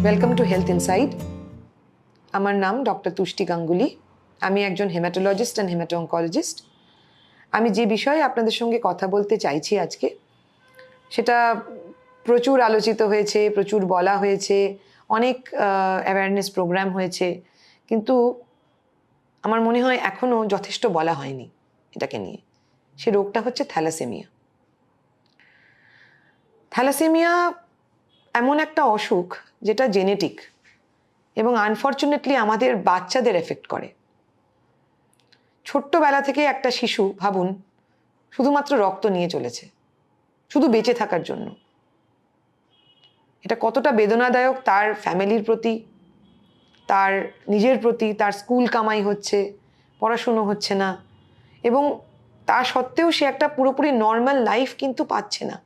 Welcome to health inside. আমার নাম doctor তুষ্টি গাঙ্গুলি। আমি একজন হেমাটোলজিস্ট অ্যান্ড হেমাটো অঙ্কোলজিস্ট। আমি যে বিষয়ে আপনাদের সঙ্গে কথা বলতে চাইছি আজকে, সেটা প্রচুর আলোচিত হয়েছে, প্রচুর বলা হয়েছে, অনেক অ্যাওয়ারনেস প্রোগ্রাম হয়েছে, কিন্তু আমার মনে হয় এখনও যথেষ্ট বলা হয়নি এটাকে নিয়ে। সে রোগটা হচ্ছে থ্যালাসেমিয়া। থ্যালাসেমিয়া এমন একটা অসুখ যেটা জেনেটিক এবং আনফর্চুনেটলি আমাদের বাচ্চাদের এফেক্ট করে। ছোট্টবেলা থেকে একটা শিশু, ভাবুন, শুধুমাত্র রক্ত নিয়ে চলেছে শুধু বেঁচে থাকার জন্য। এটা কতটা বেদনাদায়ক তার ফ্যামিলির প্রতি, তার নিজের প্রতি। তার স্কুল কামাই হচ্ছে, পড়াশুনো হচ্ছে না, এবং তা সত্ত্বেও সে একটা পুরোপুরি নর্মাল লাইফ কিন্তু পাচ্ছে না।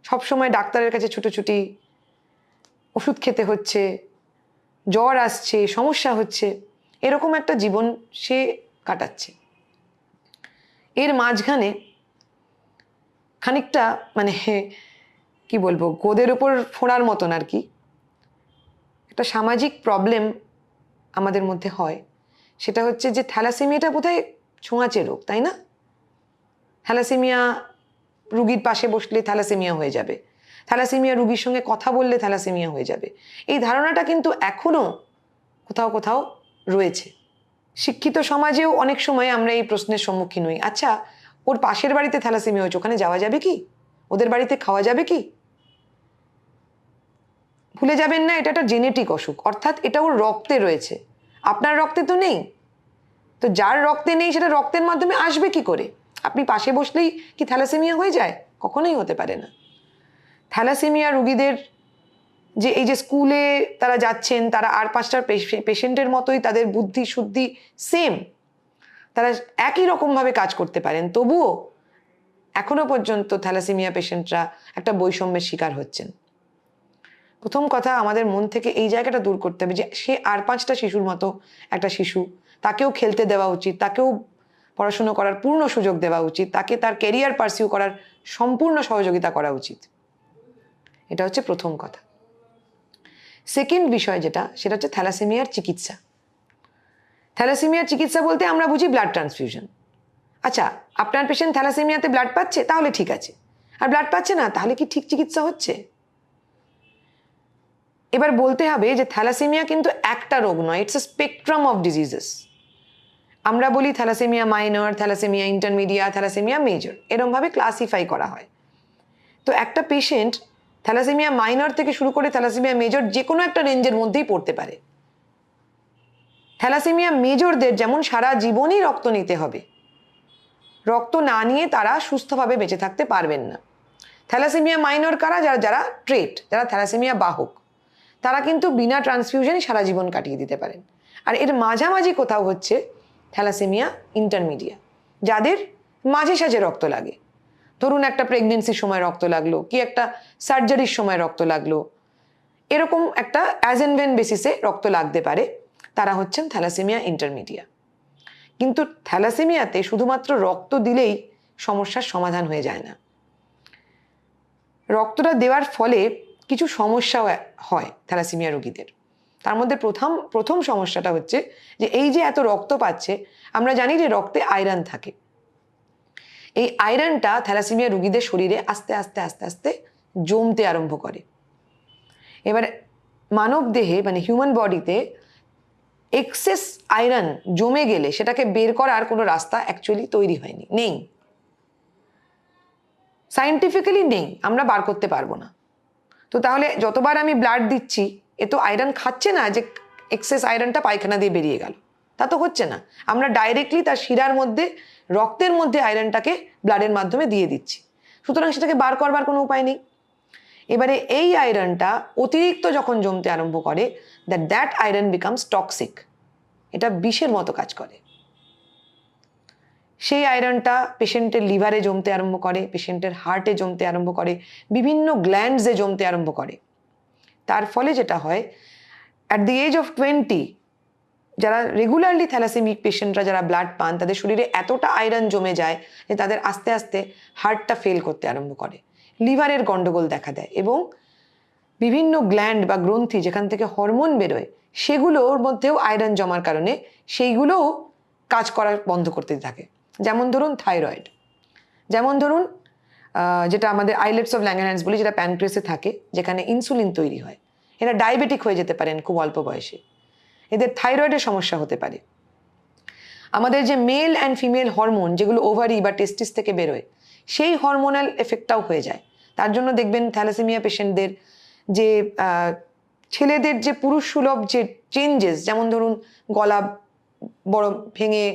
সবসময় ডাক্তারের কাছে ছুটোছুটি, ওষুধ খেতে হচ্ছে, জ্বর আসছে, সমস্যা হচ্ছে, এরকম একটা জীবন সে কাটাচ্ছে। এর মাঝখানে খানিকটা কি বলবো, গোদের ওপর ফোঁড়ার মতন আর কি একটা সামাজিক প্রবলেম আমাদের মধ্যে হয়। সেটা হচ্ছে যে থ্যালাসেমিয়াটা বোধহয় ছোঁয়াচে রোগ, তাই না? থ্যালাসেমিয়া রুগীর পাশে বসলে থ্যালাসেমিয়া হয়ে যাবে, থ্যালাসেমিয়া রুগীর সঙ্গে কথা বললে থ্যালাসেমিয়া হয়ে যাবে, এই ধারণাটা কিন্তু এখনো কোথাও কোথাও রয়েছে। শিক্ষিত সমাজেও অনেক সময় আমরা এই প্রশ্নের সম্মুখীন হই, আচ্ছা ওর পাশের বাড়িতে থ্যালাসেমিয়া হয়েছে, ওখানে যাওয়া যাবে কি? ওদের বাড়িতে খাওয়া যাবে কি? ভুলে যাবেন না, এটা একটা জেনেটিক অসুখ, অর্থাৎ এটা ওর রক্তে রয়েছে। আপনার রক্তে তো নেই, তো যার রক্তে নেই সেটা রক্তের মাধ্যমে আসবে কি করে? আপনি পাশে বসলেই কি থ্যালাসেমিয়া হয়ে যায়? কখনোই হতে পারে না। থ্যালাসেমিয়া রুগীদের যে এই যে স্কুলে তারা যাচ্ছেন, তারা আর পাঁচটার পেশেন্টের মতোই, তাদের বুদ্ধি শুদ্ধি সেম, তারা একই রকমভাবে কাজ করতে পারেন, তবুও এখনো পর্যন্ত থ্যালাসেমিয়া পেশেন্টরা একটা বৈষম্যের শিকার হচ্ছেন। প্রথম কথা, আমাদের মন থেকে এই জায়গাটা দূর করতে হবে যে সে আর পাঁচটা শিশুর মতো একটা শিশু, তাকেও খেলতে দেওয়া উচিত, তাকেও পড়াশুনো করার পূর্ণ সুযোগ দেওয়া উচিত, তাকে তার ক্যারিয়ার পারসিউ করার সম্পূর্ণ সহযোগিতা করা উচিত। এটা হচ্ছে প্রথম কথা। সেকেন্ড বিষয় যেটা, সেটা হচ্ছে থ্যালাসেমিয়ার চিকিৎসা। থ্যালাসেমিয়ার চিকিৎসা বলতে আমরা বুঝি ব্লাড ট্রান্সফিউশন। আচ্ছা, আপনার পেশেন্ট থ্যালাসেমিয়াতে ব্লাড পাচ্ছে, তাহলে ঠিক আছে। আর ব্লাড পাচ্ছে না, তাহলে কি ঠিক চিকিৎসা হচ্ছে? এবার বলতে হবে যে থ্যালাসেমিয়া কিন্তু একটা রোগ নয়, it's a spectrum of diseases. আমরা বলি thalassaemia minor, thalassaemia intermediate, thalassaemia major, এরমভাবে ক্লাসিফাই করা হয়। তো একটা পেশেন্ট থ্যালাসেমিয়া মাইনর থেকে শুরু করে থ্যালাসেমিয়া মেজর যে কোনো একটা রেঞ্জের মধ্যেই পড়তে পারে। থ্যালাসেমিয়া মেজরদের যেমন সারা জীবনই রক্ত নিতে হবে, রক্ত না নিয়ে তারা সুস্থভাবে বেঁচে থাকতে পারবেন না। থ্যালাসেমিয়া মাইনর কারা? যারা ট্রেট, যারা থ্যালাসেমিয়া বাহক, তারা কিন্তু বিনা ট্রান্সফিউশনই সারা জীবন কাটিয়ে দিতে পারেন। আর এর মাঝামাঝি কোথাও হচ্ছে থ্যালাসেমিয়া ইন্টারমিডিয়েট, যাদের মাঝে সাঝে রক্ত লাগে। ধরুন একটা প্রেগনেন্সির সময় রক্ত লাগলো, কি একটা সার্জারির সময় রক্ত লাগলো, এরকম একটা অ্যাজ এন্ড ভেন বেসিসে রক্ত লাগতে পারে, তারা হচ্ছেন থ্যালাসেমিয়া ইন্টারমিডিয়েট। কিন্তু থ্যালাসেমিয়াতে শুধুমাত্র রক্ত দিলেই সমস্যার সমাধান হয়ে যায় না। রক্তটা দেওয়ার ফলে কিছু সমস্যাও হয় থ্যালাসেমিয়া রোগীদের। তার মধ্যে প্রথম সমস্যাটা হচ্ছে যে এই যে এত রক্ত পাচ্ছে, আমরা জানি যে রক্তে আয়রন থাকে। এই আয়রনটা থ্যালাসেমিয়া রোগীদের শরীরে আস্তে আস্তে আস্তে আস্তে জমতে আরম্ভ করে। এবার মানব দেহে হিউম্যান বডিতে এক্সেস আয়রন জমে গেলে সেটাকে বের করার কোনো রাস্তা অ্যাকচুয়ালি তৈরি হয়নি, নেই, সায়েন্টিফিক্যালি নেই, আমরা বার করতে পারবো না। তো তাহলে যতবার আমি ব্লাড দিচ্ছি, এ তো আয়রন খাচ্ছে না যে এক্সেস আয়রনটা পায়খানা দিয়ে বেরিয়ে গেল, তা তো হচ্ছে না। আমরা ডাইরেক্টলি তার শিরার মধ্যে, রক্তের মধ্যে আয়রনটাকে ব্লাডের মাধ্যমে দিয়ে দিচ্ছি, সুতরাং সেটাকে বার করবার কোনো উপায় নেই। এবারে এই আয়রনটা অতিরিক্ত যখন জমতে আরম্ভ করে, দ্যাট আয়রন বিকামস টক্সিক, এটা বিষের মতো কাজ করে। সেই আয়রনটা পেশেন্টের লিভারে জমতে আরম্ভ করে, পেশেন্টের হার্টে জমতে আরম্ভ করে, বিভিন্ন গ্ল্যান্ডসে জমতে আরম্ভ করে। তার ফলে যেটা হয়, অ্যাট দি এজ অফ 20, যারা রেগুলারলি থ্যালাসেমিক পেশেন্টরা যারা ব্লাড পান, তাদের শরীরে এতটা আয়রন জমে যায় যে তাদের আস্তে আস্তে হার্টটা ফেল করতে আরম্ভ করে, লিভারের গন্ডগোল দেখা দেয়, এবং বিভিন্ন গ্ল্যান্ড বা গ্রন্থি যেখান থেকে হরমোন বেরোয় সেগুলোর মধ্যেও আয়রন জমার কারণে সেইগুলোও কাজ করা বন্ধ করতে থাকে। যেমন ধরুন থাইরয়েড, যেমন ধরুন যেটা আমাদের আইলেটস অফ ল্যাঙ্গারহ্যান্স বলি, যেটা প্যানক্রিয়াসে থাকে, যেখানে ইনসুলিন তৈরি হয়। এরা ডায়াবেটিক হয়ে যেতে পারেন খুব অল্প বয়সে, এদের থাইরয়েডের সমস্যা হতে পারে। আমাদের যে মেল অ্যান্ড ফিমেল হরমোন যেগুলো ওভারি বা টেস্টিস থেকে বেরোয়, সেই হরমোনাল এফেক্টটাও হয়ে যায়। তার জন্য দেখবেন থ্যালাসেমিয়া পেশেন্টদের যে ছেলেদের যে পুরুষ সুলভ যে চেঞ্জেস, যেমন ধরুন গলা বড় ভেঙে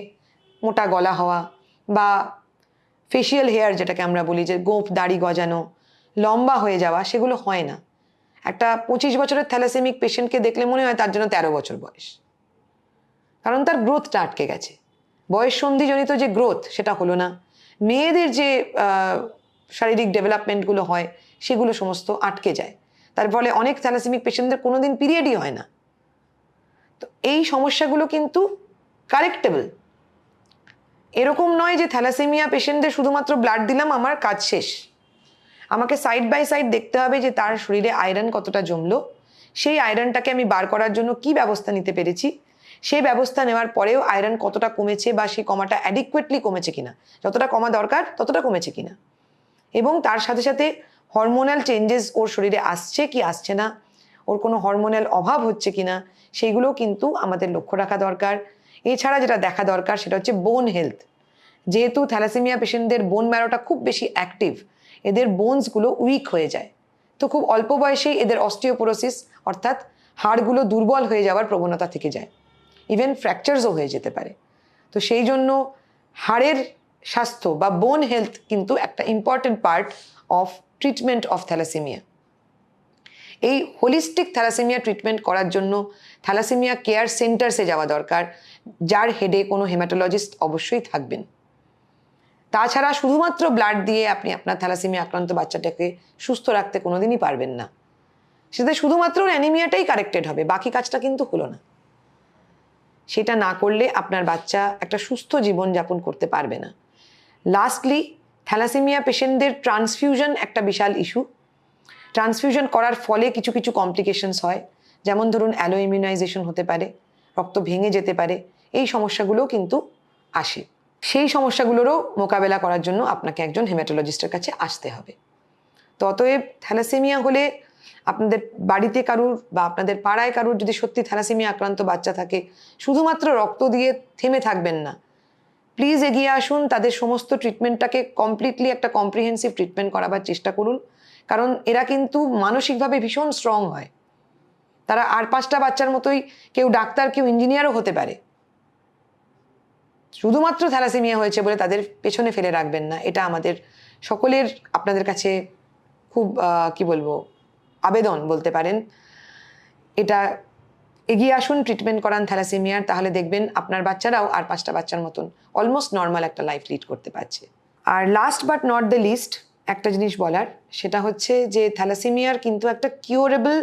মোটা গলা হওয়া, বা ফেশিয়াল হেয়ার যেটাকে আমরা বলি, যে গোঁফ দাড়ি গজানো, লম্বা হয়ে যাওয়া, সেগুলো হয় না। একটা 25 বছরের থ্যালাসেমিক পেশেন্টকে দেখলে মনে হয় তার জন্য 13 বছর বয়স, কারণ তার গ্রোথটা আটকে গেছে। বয়স সন্ধিজনিত যে গ্রোথ সেটা হলো না, মেয়েদের যে শারীরিক ডেভেলপমেন্টগুলো হয় সেগুলো সমস্ত আটকে যায়। তার ফলে অনেক থ্যালাসেমিক পেশেন্টদের কোনোদিন পিরিয়ডই হয় না। তো এই সমস্যাগুলো কিন্তু কারেক্টেবল। এরকম নয় যে থ্যালাসেমিয়া পেশেন্টদের শুধুমাত্র ব্লাড দিলাম আমার কাজ শেষ। আমাকে সাইড বাই সাইড দেখতে হবে যে তার শরীরে আয়রন কতটা জমলো, সেই আয়রনটাকে আমি বার করার জন্য কি ব্যবস্থা নিতে পেরেছি, সেই ব্যবস্থা নেওয়ার পরেও আয়রন কতটা কমেছে বা সেই কমাটা অ্যাডিকুয়েটলি কমেছে কিনা, যতটা কমা দরকার ততটা কমেছে কিনা, এবং তার সাথে সাথে হরমোনাল চেঞ্জেস ওর শরীরে আসছে কি আসছে না, ওর কোনো হরমোনাল অভাব হচ্ছে কিনা, সেইগুলো কিন্তু আমাদের লক্ষ্য রাখা দরকার। এছাড়া যেটা দেখা দরকার সেটা হচ্ছে বোন হেলথ। যেহেতু থ্যালাসেমিয়া পেশেন্টদের বোন ম্যারোটা খুব বেশি অ্যাক্টিভ, এদের বোনসগুলো উইক হয়ে যায়। তো খুব অল্প বয়সেই এদের অস্টিওপোরোসিস অর্থাৎ হাড়গুলো দুর্বল হয়ে যাওয়ার প্রবণতা থেকে যায়, ইভেন ফ্র্যাকচারসও হয়ে যেতে পারে। তো সেই জন্য হাড়ের স্বাস্থ্য বা বোন হেলথ কিন্তু একটা important part of treatment of thalassaemia. এই হোলিস্টিক থ্যালাসেমিয়া ট্রিটমেন্ট করার জন্য থ্যালাসেমিয়া কেয়ার সেন্টার্সে যাওয়া দরকার, যার হেডে কোনো হেমাটোলজিস্ট অবশ্যই থাকবেন। তাছাড়া শুধুমাত্র ব্লাড দিয়ে আপনি আপনার থ্যালাসেমিয়া আক্রান্ত বাচ্চাটাকে সুস্থ রাখতে কোনোদিনই পারবেন না। সেটা শুধুমাত্র অ্যানিমিয়াটাই কারেক্টেড হবে, বাকি কাজটা কিন্তু হলো না। সেটা না করলে আপনার বাচ্চা একটা সুস্থ জীবনযাপন করতে পারবে না। লাস্টলি, থ্যালাসেমিয়া পেশেন্টদের ট্রান্সফিউশন একটা বিশাল ইস্যু। ট্রান্সফিউশন করার ফলে কিছু কিছু কমপ্লিকেশনস হয়, যেমন ধরুন অ্যালো ইমিউনাইজেশন হতে পারে, রক্ত ভেঙে যেতে পারে, এই সমস্যাগুলোও কিন্তু আসে। সেই সমস্যাগুলোরও মোকাবেলা করার জন্য আপনাকে একজন হেমাটোলজিস্টের কাছে আসতে হবে। তো অতএব থ্যালাসেমিয়া হলে আপনাদের বাড়িতে কারুর বা আপনাদের পাড়ায় কারুর যদি সত্যি থ্যালাসেমিয়া আক্রান্ত বাচ্চা থাকে, শুধুমাত্র রক্ত দিয়ে থেমে থাকবেন না, প্লিজ এগিয়ে আসুন, তাদের সমস্ত ট্রিটমেন্টটাকে কমপ্লিটলি একটা কম্প্রিহেন্সিভ ট্রিটমেন্ট করাবার চেষ্টা করুন। কারণ এরা কিন্তু মানসিকভাবে ভীষণ স্ট্রং হয়। তারা আর 5টা বাচ্চার মতোই, কেউ ডাক্তার কেউ ইঞ্জিনিয়ারও হতে পারে। শুধুমাত্র থ্যালাসেমিয়া হয়েছে বলে তাদের পেছনে ফেলে রাখবেন না, এটা আমাদের সকলের আপনাদের কাছে খুব কি বলবো আবেদন বলতে পারেন। এটা এগিয়ে আসুন, ট্রিটমেন্ট করান থ্যালাসেমিয়ার, তাহলে দেখবেন আপনার বাচ্চারাও আর 5টা বাচ্চার মতন অলমোস্ট নর্মাল একটা লাইফ লিড করতে পারছে। আর last but not the least একটা জিনিস বলার, সেটা হচ্ছে যে থ্যালাসেমিয়ার কিন্তু একটা কিওরেবল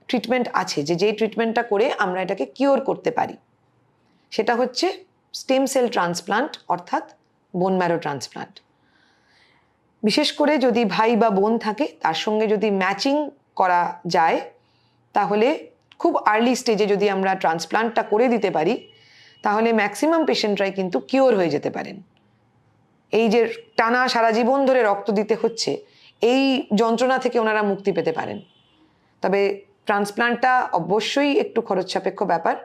ট্রিটমেন্ট আছে, যেই ট্রিটমেন্টটা করে আমরা এটাকে কিওর করতে পারি। সেটা হচ্ছে স্টেম সেল ট্রান্সপ্লান্ট অর্থাৎ বোন ম্যারো ট্রান্সপ্লান্ট। বিশেষ করে যদি ভাই বা বোন থাকে, তার সঙ্গে যদি ম্যাচিং করা যায়, তাহলে খুব আর্লি স্টেজে যদি আমরা ট্রান্সপ্লান্টটা করে দিতে পারি, তাহলে ম্যাক্সিমাম পেশেন্টরাই কিন্তু কিওর হয়ে যেতে পারেন। এই যে টানা সারা জীবন ধরে রক্ত দিতে হচ্ছে, এই যন্ত্রণা থেকে ওনারা মুক্তি পেতে পারেন। তবে ট্রান্সপ্লান্টটা অবশ্যই একটু খরচ সাপেক্ষ ব্যাপার।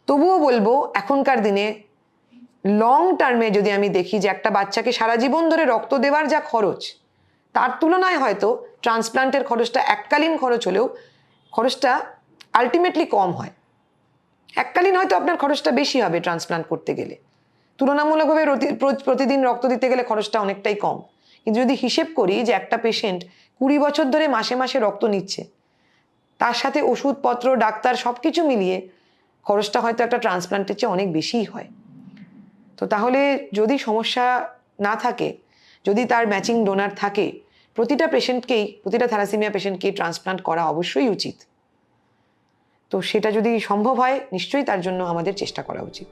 তবুও বলবো, এখনকার দিনে লং টার্মে যদি আমি দেখি যে একটা বাচ্চাকে সারা জীবন ধরে রক্ত দেওয়ার যা খরচ, তার তুলনায় হয়তো ট্রান্সপ্লান্টের খরচটা এককালীন খরচ হলেও খরচটা আলটিমেটলি কম হয়। এককালীন হয়তো আপনার খরচটা বেশি হবে ট্রান্সপ্লান্ট করতে গেলে, তুলনামূলকভাবে প্রতিদিন রক্ত দিতে গেলে খরচটা অনেকটাই কম। কিন্তু যদি হিসেব করি যে একটা পেশেন্ট 20 বছর ধরে মাসে মাসে রক্ত নিচ্ছে, তার সাথে ওষুধপত্র ডাক্তার সব কিছু মিলিয়ে খরচটা হয়তো একটা ট্রান্সপ্লান্টের চেয়ে অনেক বেশিই হয়। তো তাহলে যদি সমস্যা না থাকে, যদি তার ম্যাচিং ডোনার থাকে, প্রতিটা থ্যালাসেমিয়া পেশেন্টকেই ট্রান্সপ্লান্ট করা অবশ্যই উচিত। তো সেটা যদি সম্ভব হয়, নিশ্চয়ই তার জন্য আমাদের চেষ্টা করা উচিত।